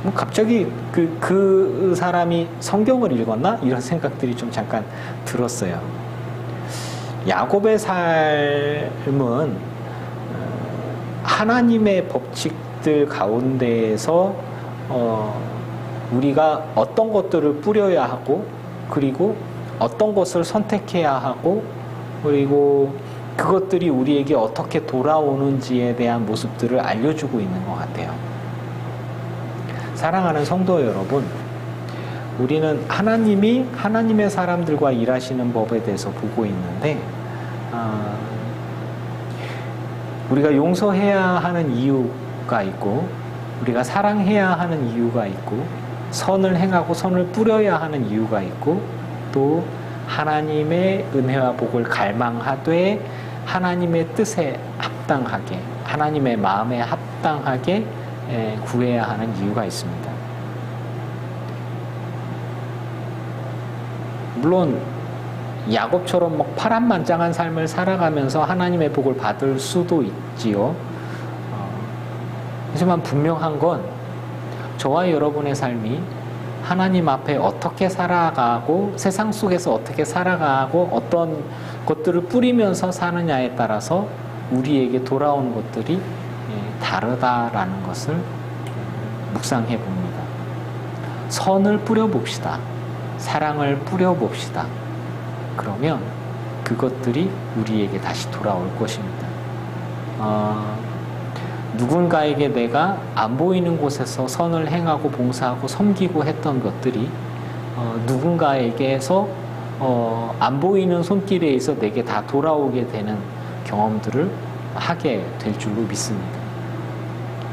뭐 갑자기 그 사람이 성경을 읽었나? 이런 생각들이 좀 잠깐 들었어요. 야곱의 삶은 하나님의 법칙들 가운데에서 우리가 어떤 것들을 뿌려야 하고, 그리고 어떤 것을 선택해야 하고, 그리고 그것들이 우리에게 어떻게 돌아오는지에 대한 모습들을 알려주고 있는 것 같아요. 사랑하는 성도 여러분, 우리는 하나님이 하나님의 사람들과 일하시는 법에 대해서 보고 있는데, 우리가 용서해야 하는 이유가 있고, 우리가 사랑해야 하는 이유가 있고, 선을 행하고 선을 뿌려야 하는 이유가 있고, 또 하나님의 은혜와 복을 갈망하되 하나님의 뜻에 합당하게, 하나님의 마음에 합당하게 구해야 하는 이유가 있습니다. 물론 야곱처럼 막 파란만장한 삶을 살아가면서 하나님의 복을 받을 수도 있지요. 하지만 분명한 건 저와 여러분의 삶이 하나님 앞에 어떻게 살아가고 세상 속에서 어떻게 살아가고 어떤 것들을 뿌리면서 사느냐에 따라서 우리에게 돌아오는 것들이 다르다라는 것을 묵상해 봅니다. 선을 뿌려봅시다. 사랑을 뿌려봅시다. 그러면 그것들이 우리에게 다시 돌아올 것입니다. 누군가에게 내가 안 보이는 곳에서 선을 행하고 봉사하고 섬기고 했던 것들이 누군가에게서 안 보이는 손길에 의해서 내게 다 돌아오게 되는 경험들을 하게 될 줄로 믿습니다.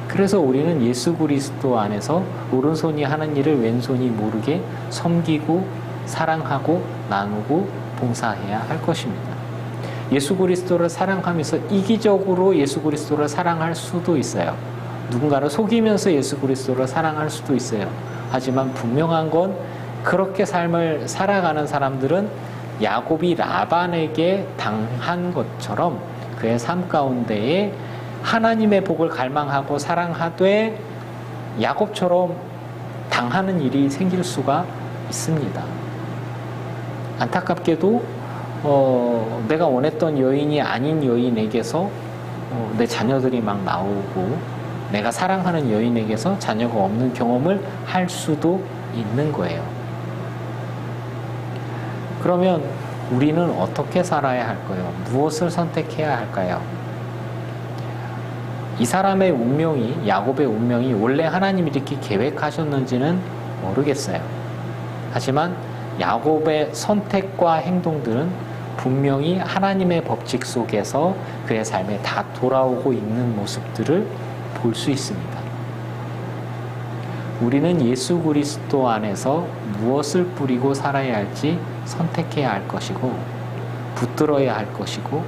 그래서 우리는 예수 그리스도 안에서 오른손이 하는 일을 왼손이 모르게 섬기고 사랑하고 나누고 봉사해야 할 것입니다. 예수 그리스도를 사랑하면서 이기적으로 예수 그리스도를 사랑할 수도 있어요. 누군가를 속이면서 예수 그리스도를 사랑할 수도 있어요. 하지만 분명한 건 그렇게 삶을 살아가는 사람들은 야곱이 라반에게 당한 것처럼 그의 삶 가운데에 하나님의 복을 갈망하고 사랑하되 야곱처럼 당하는 일이 생길 수가 있습니다. 안타깝게도 내가 원했던 여인이 아닌 여인에게서 내 자녀들이 막 나오고 내가 사랑하는 여인에게서 자녀가 없는 경험을 할 수도 있는 거예요. 그러면 우리는 어떻게 살아야 할까요? 무엇을 선택해야 할까요? 이 사람의 운명이, 야곱의 운명이 원래 하나님이 이렇게 계획하셨는지는 모르겠어요. 하지만 야곱의 선택과 행동들은 분명히 하나님의 법칙 속에서 그의 삶에 다 돌아오고 있는 모습들을 볼 수 있습니다. 우리는 예수 그리스도 안에서 무엇을 뿌리고 살아야 할지 선택해야 할 것이고 붙들어야 할 것이고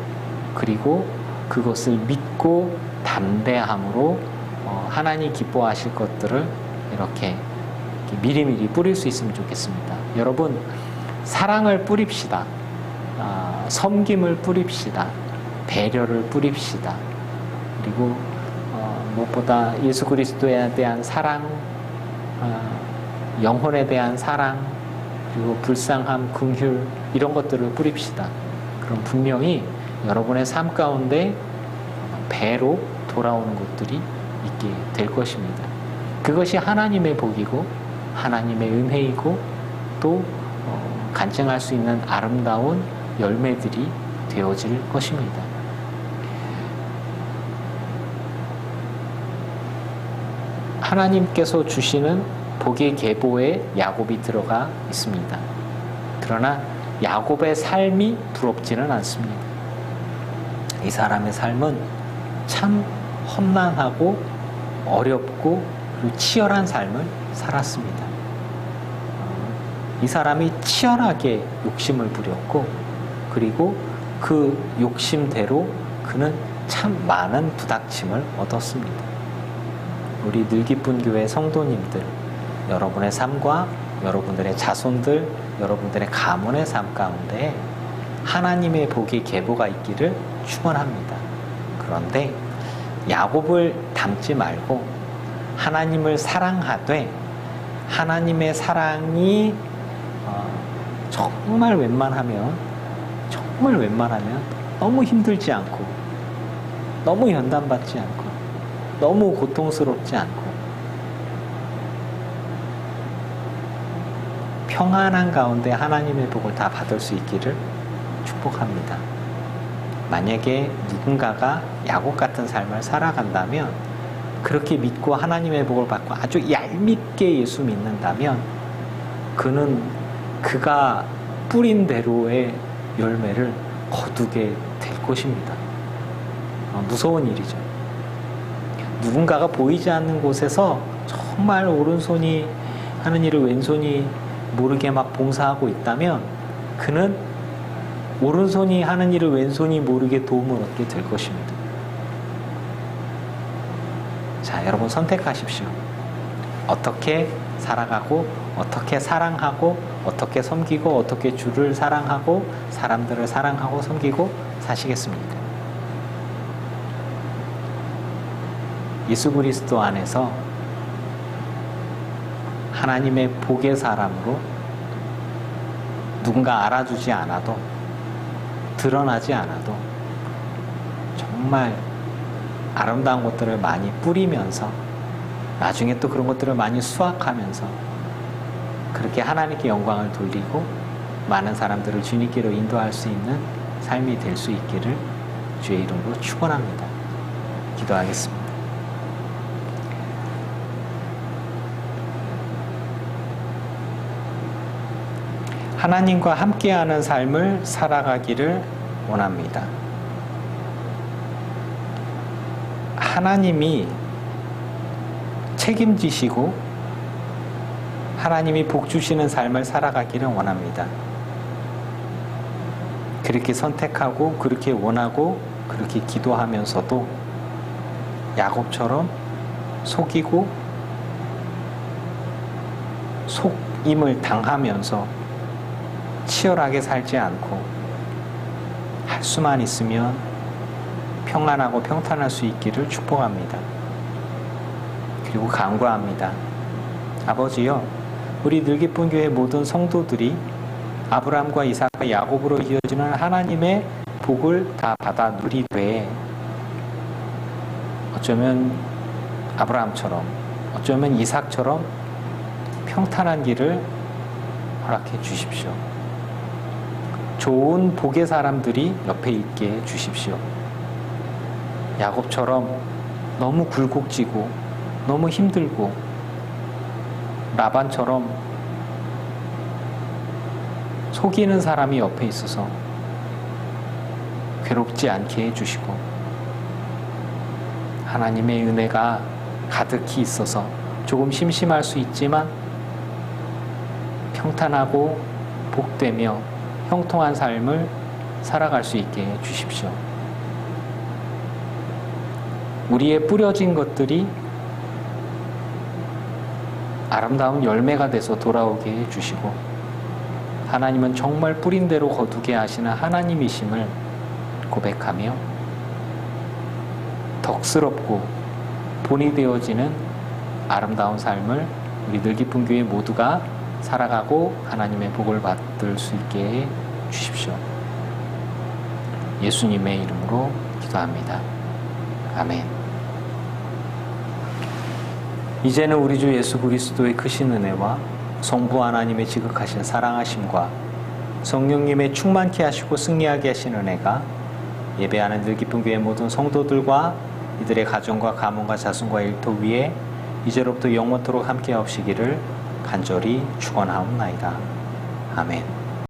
그리고 그것을 믿고 담대함으로 하나님 기뻐하실 것들을 이렇게 미리미리 뿌릴 수 있으면 좋겠습니다. 여러분, 사랑을 뿌립시다. 섬김을 뿌립시다. 배려를 뿌립시다. 그리고 무엇보다 예수 그리스도에 대한 사랑, 영혼에 대한 사랑, 그리고 불쌍함, 긍휼 이런 것들을 뿌립시다. 그럼 분명히 여러분의 삶 가운데 배로 돌아오는 것들이 있게 될 것입니다. 그것이 하나님의 복이고 하나님의 은혜이고 또 간증할 수 있는 아름다운 열매들이 되어질 것입니다. 하나님께서 주시는 복의 계보에 야곱이 들어가 있습니다. 그러나 야곱의 삶이 부럽지는 않습니다. 이 사람의 삶은 참 험난하고 어렵고 그리고 치열한 삶을 살았습니다. 이 사람이 치열하게 욕심을 부렸고 그리고 그 욕심대로 그는 참 많은 부닥침을 얻었습니다. 우리 늘기쁜 교회 성도님들, 여러분의 삶과 여러분들의 자손들, 여러분들의 가문의 삶 가운데 하나님의 복의 계보가 있기를 축원합니다. 그런데 야곱을 닮지 말고 하나님을 사랑하되 하나님의 사랑이 정말 웬만하면 너무 힘들지 않고 너무 연단받지 않고 너무 고통스럽지 않고 평안한 가운데 하나님의 복을 다 받을 수 있기를 축복합니다. 만약에 누군가가 야곱 같은 삶을 살아간다면, 그렇게 믿고 하나님의 복을 받고 아주 얄밉게 예수 믿는다면 그는 그가 뿌린 대로의 열매를 거두게 될 것입니다. 무서운 일이죠. 누군가가 보이지 않는 곳에서 정말 오른손이 하는 일을 왼손이 모르게 막 봉사하고 있다면 그는 오른손이 하는 일을 왼손이 모르게 도움을 얻게 될 것입니다. 자, 여러분 선택하십시오. 어떻게 살아가고, 어떻게 사랑하고, 어떻게 섬기고, 어떻게 주를 사랑하고, 사람들을 사랑하고 섬기고 사시겠습니까? 예수 그리스도 안에서 하나님의 복의 사람으로 누군가 알아주지 않아도, 드러나지 않아도 정말 아름다운 것들을 많이 뿌리면서 나중에 또 그런 것들을 많이 수확하면서 그렇게 하나님께 영광을 돌리고 많은 사람들을 주님께로 인도할 수 있는 삶이 될 수 있기를 주의 이름으로 축원합니다. 기도하겠습니다. 하나님과 함께하는 삶을 살아가기를 원합니다. 하나님이 책임지시고 하나님이 복 주시는 삶을 살아가기를 원합니다. 그렇게 선택하고 그렇게 원하고 그렇게 기도하면서도 야곱처럼 속이고 속임을 당하면서 치열하게 살지 않고 할 수만 있으면 평안하고 평탄할 수 있기를 축복합니다. 그리고 간구합니다. 아버지여, 우리 늘기쁜 교회 모든 성도들이 아브라함과 이삭과 야곱으로 이어지는 하나님의 복을 다 받아 누리되 어쩌면 아브라함처럼, 어쩌면 이삭처럼 평탄한 길을 허락해 주십시오. 좋은 복의 사람들이 옆에 있게 해 주십시오. 야곱처럼 너무 굴곡지고 너무 힘들고 라반처럼 속이는 사람이 옆에 있어서 괴롭지 않게 해주시고 하나님의 은혜가 가득히 있어서 조금 심심할 수 있지만 평탄하고 복되며 형통한 삶을 살아갈 수 있게 해주십시오. 우리의 뿌려진 것들이 아름다운 열매가 돼서 돌아오게 해주시고 하나님은 정말 뿌린 대로 거두게 하시는 하나님이심을 고백하며 덕스럽고 본이 되어지는 아름다운 삶을 우리 늘기쁜 교회 모두가 살아가고 하나님의 복을 받을 수 있게 해 주십시오. 예수님의 이름으로 기도합니다. 아멘. 이제는 우리 주 예수 그리스도의 크신 은혜와 성부 하나님의 지극하신 사랑하심과 성령님의 충만케 하시고 승리하게 하신 은혜가 예배하는 늘기쁜 교회 모든 성도들과 이들의 가정과 가문과 자손과 일터 위에 이제로부터 영원토록 함께 하옵시기를 간절히 축원하옵나이다. 아멘.